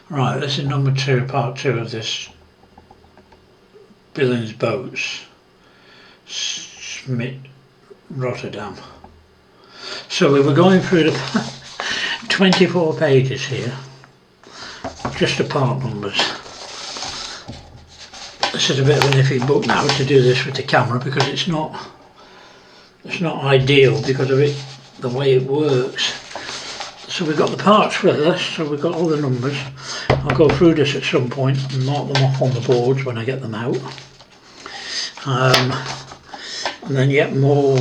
Right, this is number 2, part 2 of this Billings boats, Smit Rotterdam. So we were going through the 24 pages here, just the part numbers. This is a bit of an iffy book now to do this with the camera because it's not ideal because of it, the way it works. So we've got the parts first, so we've got all the numbers. I'll go through this at some point and mark them off on the boards when I get them out. And then you get more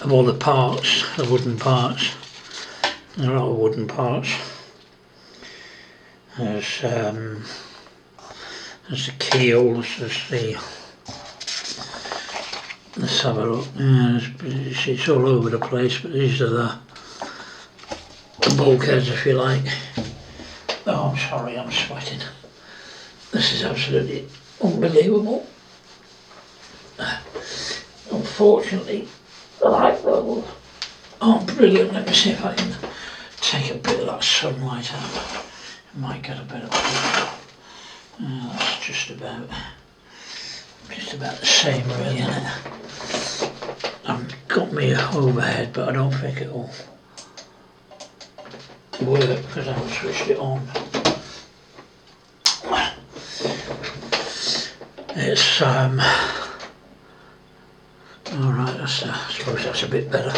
of all the parts, the wooden parts. There are a lot of wooden parts. There's the keels, there's the... Let's have a look. Yeah, it's all over the place, but these are the bulkheads, if you like. Oh, I'm sorry, I'm sweating. This is absolutely unbelievable. Unfortunately, the light levels aren't brilliant. Let me see if I can take a bit of that sunlight out. I might get a bit of that. That's just about the same, really, isn't it? I've got me overhead, but I don't think it'll work because I haven't switched it on. It's alright, I suppose that's a bit better.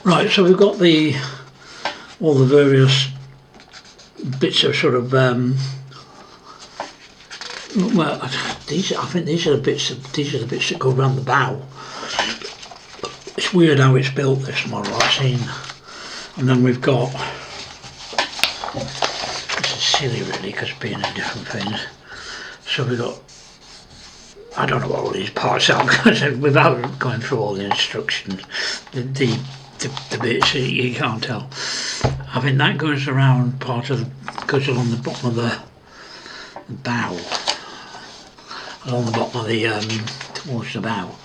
Right, so we've got all the various bits of sort of well, I think these are the bits that go around the bow. It's weird how it's built, this model I've seen. And then we've got, this is silly really because being in different things. So we've got, I don't know what all these parts are because without going through all the instructions, the bits you can't tell. I think that goes around goes along the bottom of the bow. Along the bottom of the, towards the bow.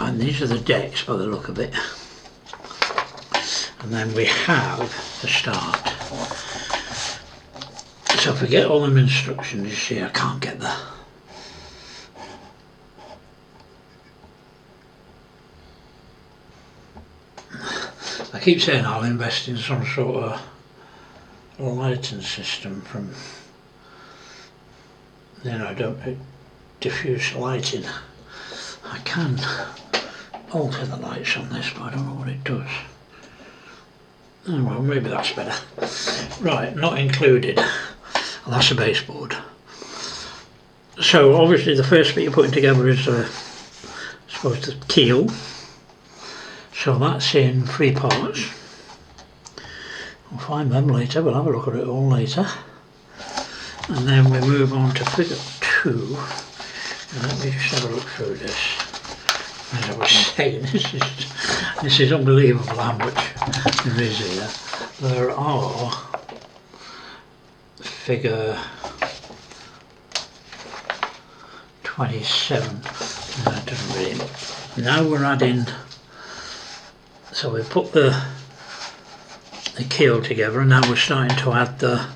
And these are the decks by the look of it. And then we have the start. So forget all them instructions, you see I can't get there. I keep saying I'll invest in some sort of lighting system from, diffuse lighting. I can alter the lights on this, but I don't know what it does. Oh well, maybe that's better. Right, not included. Well, that's a baseboard. So obviously the first bit you're putting together is I suppose the keel. So that's in 3 parts. We'll find them later, we'll have a look at it all later. And then we move on to figure 2. Let me just have a look through this. As I was saying, this is unbelievable how much there is here. There are figure 27. That doesn't really. Now we're adding. So we put the keel together, and now we're starting to add the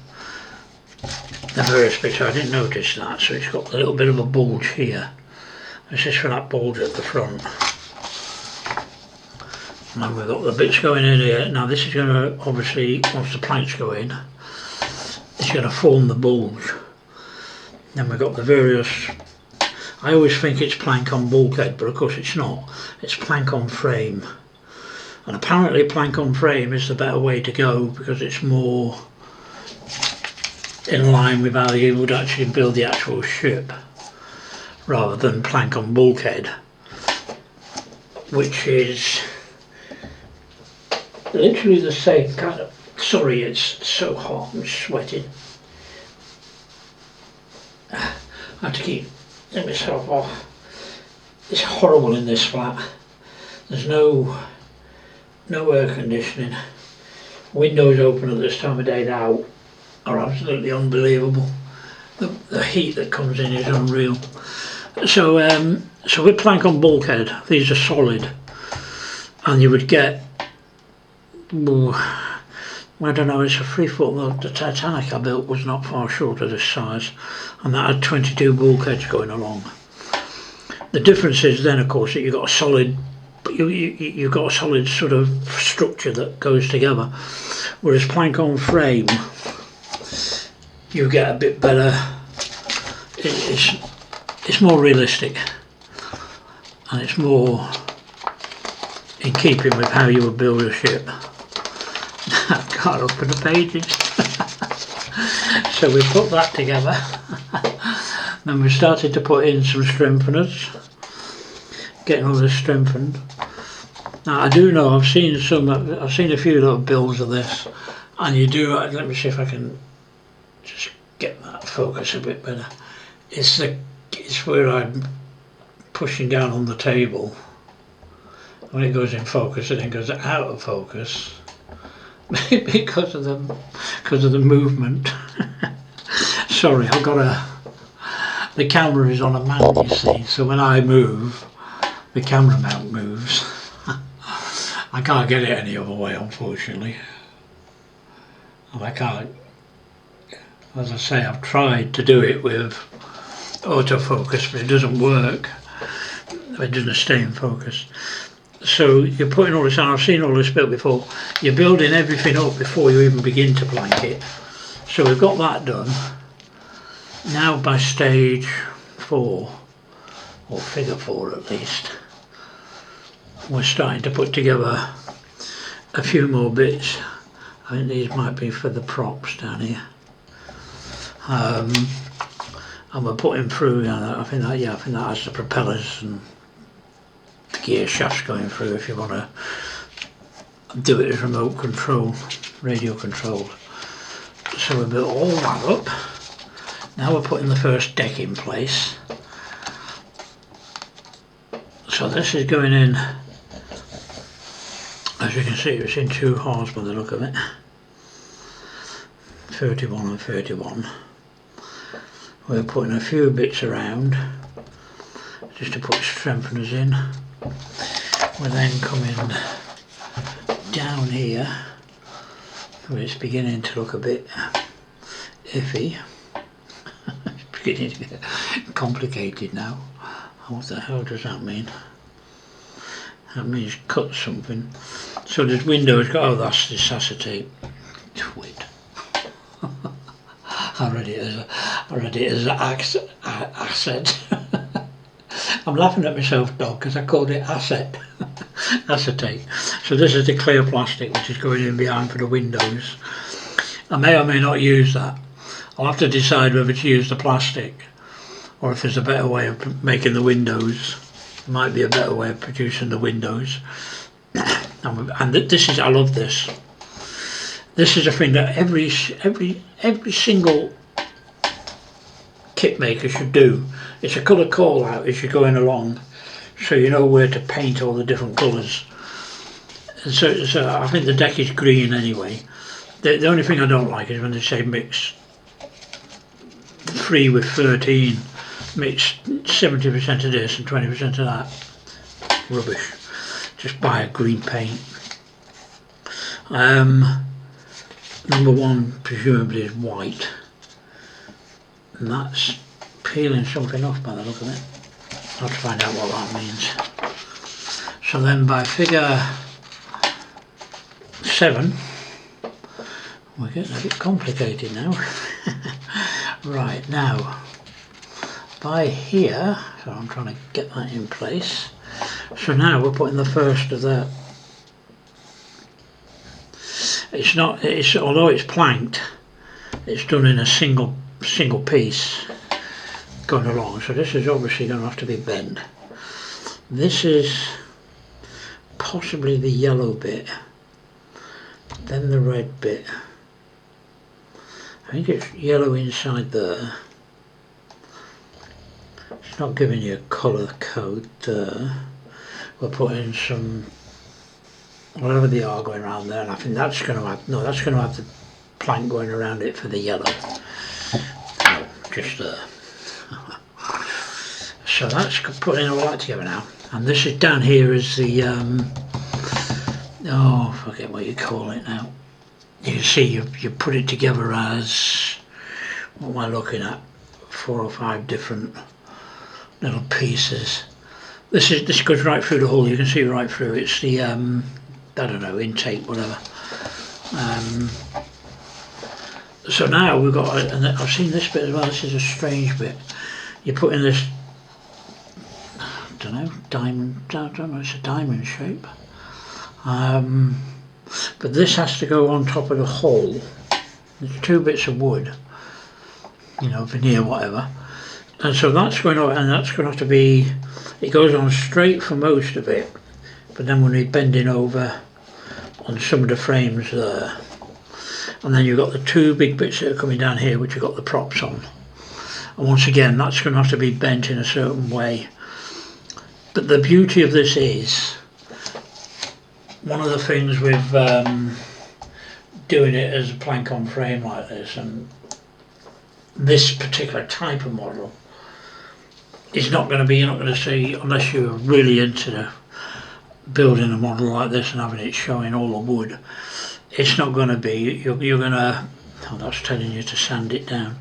various bits. I didn't notice that, so it's got a little bit of a bulge here. This is for that bulge at the front. And then we've got the bits going in here. Now this is going to, obviously, once the planks go in, it's going to form the bulge. Then we've got the various, I always think it's plank on bulkhead, but of course it's not. It's plank on frame. And apparently plank on frame is the better way to go because it's more in line with how you would actually build the actual ship rather than plank on bulkhead, which is literally the same kind of, sorry it's so hot, I'm sweating. I have to keep myself off. It's horrible in this flat. There's no air conditioning. Windows open at this time of day now are absolutely unbelievable. The heat that comes in is unreal. So with plank on bulkhead, these are solid, and you would get I don't know, it's a 3-foot. The Titanic I built was not far short of this size, and that had 22 bulkheads going along. The difference is then, of course, that you've got a solid, you've got a solid sort of structure that goes together. Whereas plank on frame, you get a bit better. It's more realistic, and it's more in keeping with how you would build a ship. I can't open the pages. So we put that together. Then we started to put in some strengtheners, getting all this strengthened. Now I do know, I've seen a few little builds of this, and you do. Let me see if I can just get that focus a bit better. It's where I'm pushing down on the table. When it goes in focus, it then goes out of focus because of the movement. Sorry, I've got the camera is on a mount, you see, so when I move, the camera mount moves. I can't get it any other way, unfortunately. And I can't, as I say, I've tried to do it with autofocus, but it doesn't work. It doesn't stay in focus. So you're putting all this on. I've seen all this built before. You're building everything up before you even begin to plank it. So we've got that done. Now by stage 4, or figure 4 at least, we're starting to put together a few more bits. I think these might be for the props down here. And we're putting through, I think that has the propellers and the gear shafts going through if you want to do it as remote control, radio controlled. So we built all that up. Now we're putting the first deck in place. So this is going in, as you can see, it's in 2 halves by the look of it. 31 and 31. We're putting a few bits around just to put strengtheners in. We're then coming down here where it's beginning to look a bit iffy. It's beginning to get complicated now. What the hell does that mean? That means cut something. So this window's got, oh, that's this acetate. Twit. I read it as an asset. I'm laughing at myself, dog, because I called it acetate. So this is the clear plastic which is going in behind for the windows. I may or may not use that. I'll have to decide whether to use the plastic or if there's a better way of making the windows. There might be a better way of producing the windows. And this is, I love this. This is a thing that every single kit maker should do. It's a colour call out as you're going along, so you know where to paint all the different colours. And so I think the deck is green anyway. The only thing I don't like is when they say mix 3 with 13, mix 70% of this and 20% of that. Rubbish. Just buy a green paint. Number 1 presumably is white, and that's peeling something off by the look of it. I'll have to find out what that means. So then by figure 7, we're getting a bit complicated now. Right, now by here, so I'm trying to get that in place. So now we're putting the first of that. Although it's planked, it's done in a single piece going along, so this is obviously going to have to be bent. This is possibly the yellow bit, then the red bit. I think it's yellow inside there. It's not giving you a colour code there. We're putting some, whatever they are going around there, and I think that's going to have, no, that's going to have the plank going around it for the yellow. No, just there. So that's putting all that together now. And this is down here is the, oh, I forget what you call it now. you can see you put it together as, what am I looking at, 4 or 5 different little pieces. This goes right through the hull. You can see right through. It's the I don't know, intake, whatever. So now we've got, and I've seen this bit as well. This is a strange bit. You put in this, I don't know, diamond. I don't know. It's a diamond shape. But this has to go on top of the hull. There's 2 bits of wood, you know, veneer, whatever. And so that's going to, and that's going to have to be, it goes on straight for most of it, but then when we're bending over on some of the frames there, and then you've got the 2 big bits that are coming down here, which have got the props on. And once again, that's going to have to be bent in a certain way. But the beauty of this is, one of the things with doing it as a plank on frame like this, and this particular type of model, is not going to be, you're not going to see, unless you're really into building a model like this and having it showing all the wood, it's not going to be, you're going to, oh, that's telling you to sand it down.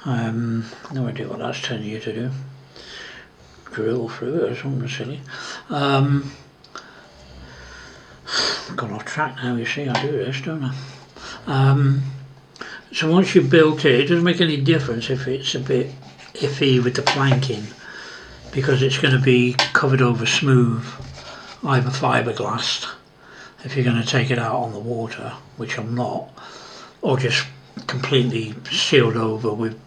No idea what that's telling you to do. Drill through it or something silly. Gone off track now, you see, I do this, don't I? So once you've built it, it doesn't make any difference if it's a bit iffy with the planking, because it's going to be covered over smooth, either fiberglassed if you're going to take it out on the water, which I'm not, or just completely sealed over with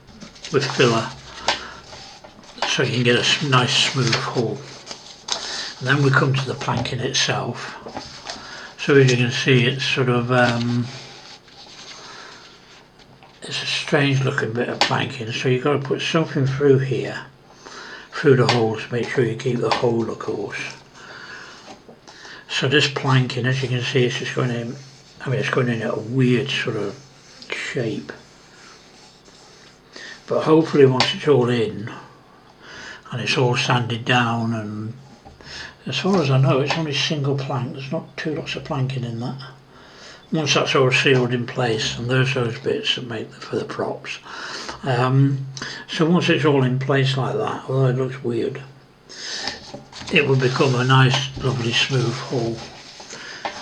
filler, so you can get a nice smooth hull. And then we come to the planking itself. So as you can see, it's sort of it's a strange looking bit of planking, so you've got to put something through here, through the holes, to make sure you keep the hole, of course. So this planking, as you can see, it's just going in, I mean, it's going in a weird sort of shape. But hopefully once it's all in, and it's all sanded down, and as far as I know, it's only single plank, there's not 2 lots of planking in that. Once that's all sealed in place, and there's those bits that make for the props. So once it's all in place like that, although it looks weird, it will become a nice, lovely, smooth hull.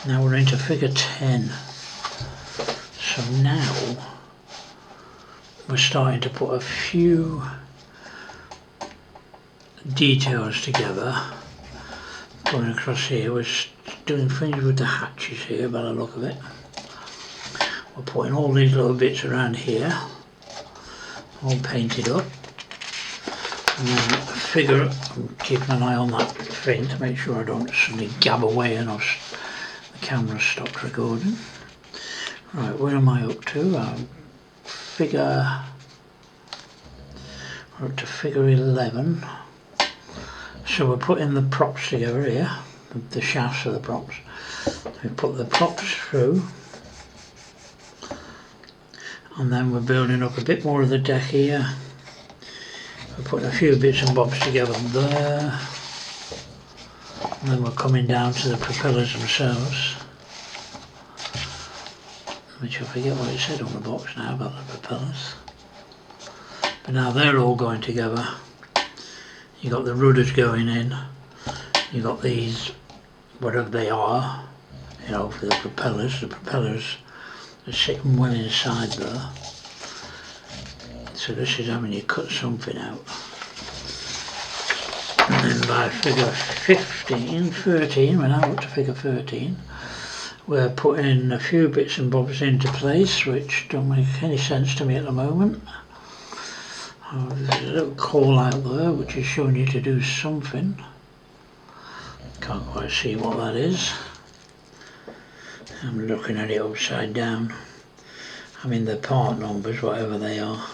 Now we're into figure 10. So now we're starting to put a few details together. Going across here, we're doing things with the hatches here by the look of it. We're putting all these little bits around here, all painted up. And then figure, I'm keeping an eye on that thing to make sure I don't suddenly gab away and the camera stopped recording. Right, where am I up to? We're up to figure 11. So we're putting the props together here, the shafts of the props. We put the props through, and then we're building up a bit more of the deck here. We're putting a few bits and bobs together there, and then we're coming down to the propellers themselves, which I forget what it said on the box now about the propellers. But now they're all going together. You got the rudders going in, you got these, whatever they are, you know, for the propellers. The propellers are sitting well inside there. So this is having you cut something out. And then by figure 13, we're now up to figure 13, we're putting a few bits and bobs into place which don't make any sense to me at the moment. There's a little call out there which is showing you to do something. Can't quite see what that is. I'm looking at it upside down. I mean the part numbers, whatever they are.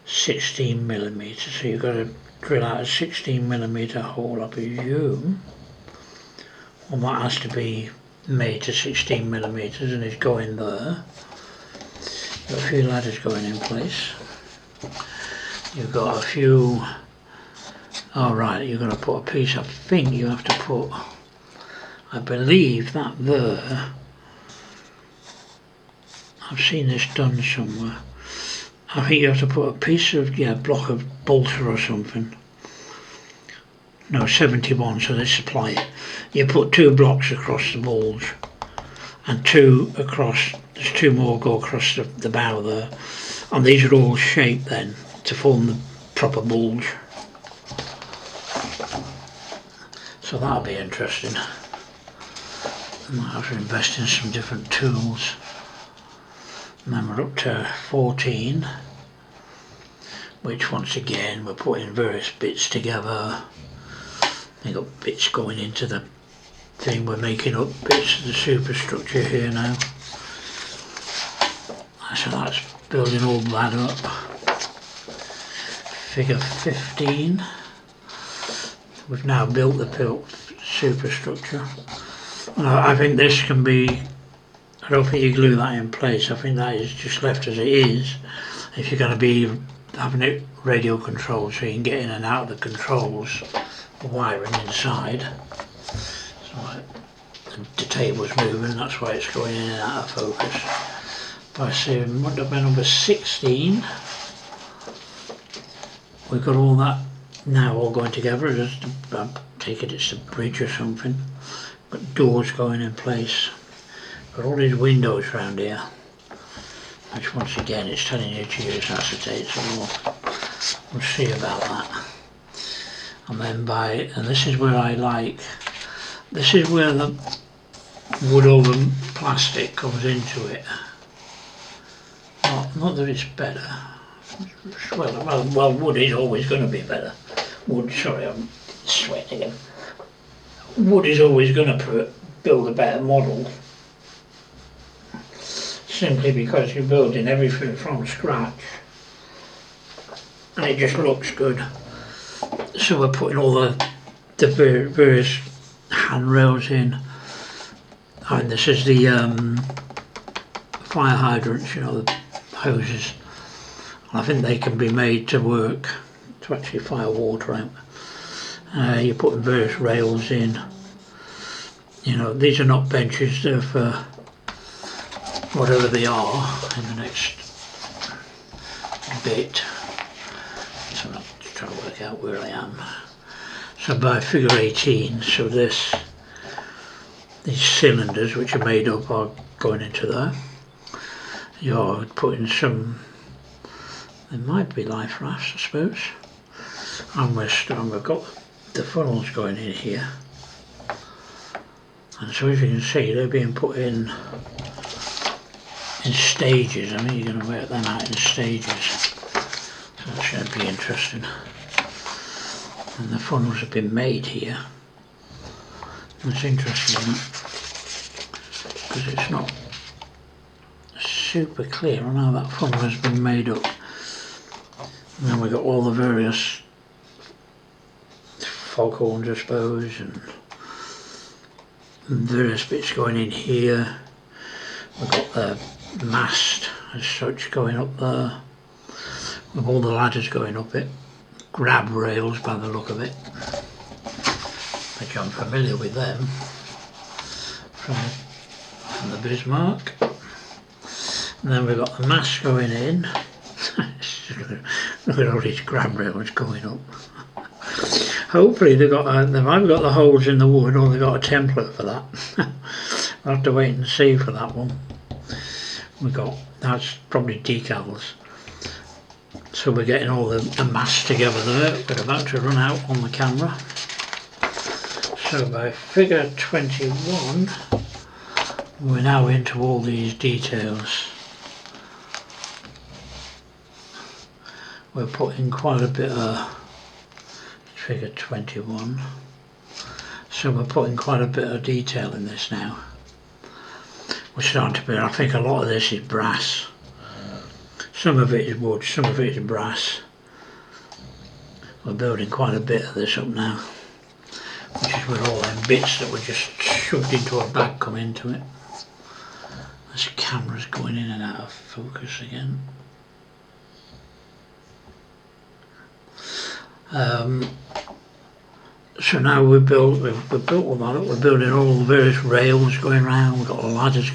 16mm, so you've got to drill out a 16mm hole, I presume. Well, that has to be made to 16mm and it's going there. Got a few ladders going in place. You've got a few, oh right, you've got to put a piece, I think you have to put, I believe that there I've seen this done somewhere. I think you have to put a piece of, block of balsa or something. No, 71, so they supply it. You put 2 blocks across the bulge and 2 across, there's 2 more go across the bow there. And these are all shaped then to form the proper bulge. So that'll be interesting. I might have to invest in some different tools. And then we're up to 14, which once again we're putting various bits together. We've got bits going into the thing, we're making up bits of the superstructure here now. So that's building all that up. Figure 15. We've now built the superstructure. I think this can be, I don't think you glue that in place, I think that is just left as it is. If you're going to be having it radio controlled so you can get in and out of the controls, the wiring inside. So the table's moving, that's why it's going in and out of focus. By saying number 16, we've got all that now all going together. I take it it's a bridge or something. Got doors going in place. Got all these windows around here, which once again it's telling you to use acetate, so we'll see about that. And then and this is where this is where the wood over plastic comes into it. Not that it's better. Well, wood is always going to be better. Sorry, I'm sweating again. Wood is always going to build a better model. Simply because you're building everything from scratch. And it just looks good. So we're putting all the various handrails in. And this is the fire hydrants, the hoses. I think they can be made to work to actually fire water out. You're putting various rails in. These are not benches, they're for whatever they are in the next bit. So I'm just trying to work out where I am. So by figure 18, so these cylinders which are made up are going into there. You're putting some, there might be life rafts I suppose, and we've got the funnels going in here, and so as you can see they're being put in stages. I mean you're going to work them out in stages, so that's going to be interesting. And the funnels have been made here. That's interesting because it's not super clear on how that funnel has been made up. And then we've got all the various foghorns I suppose and various bits going in here. We've got the mast as such going up there with all the ladders going up it. Grab rails by the look of it, which I'm familiar with them from the Bismarck. And then we've got the mast going in. Look at all these grab rails going up. Hopefully they've either got the holes in the wood or they've got a template for that. I'll have to wait and see for that one. That's probably decals. So we're getting all the masts together there. We're about to run out on the camera. So by figure 21, we're now into all these details. We're putting quite a bit of figure 21. So we're putting quite a bit of detail in this now. We're starting to build. I think a lot of this is brass. Some of it is wood, some of it is brass. We're building quite a bit of this up now, which is where all them bits that were just shoved into a bag come into it. This camera's going in and out of focus again. So now we've built all that up. We're building all the various rails going around. We've got ladders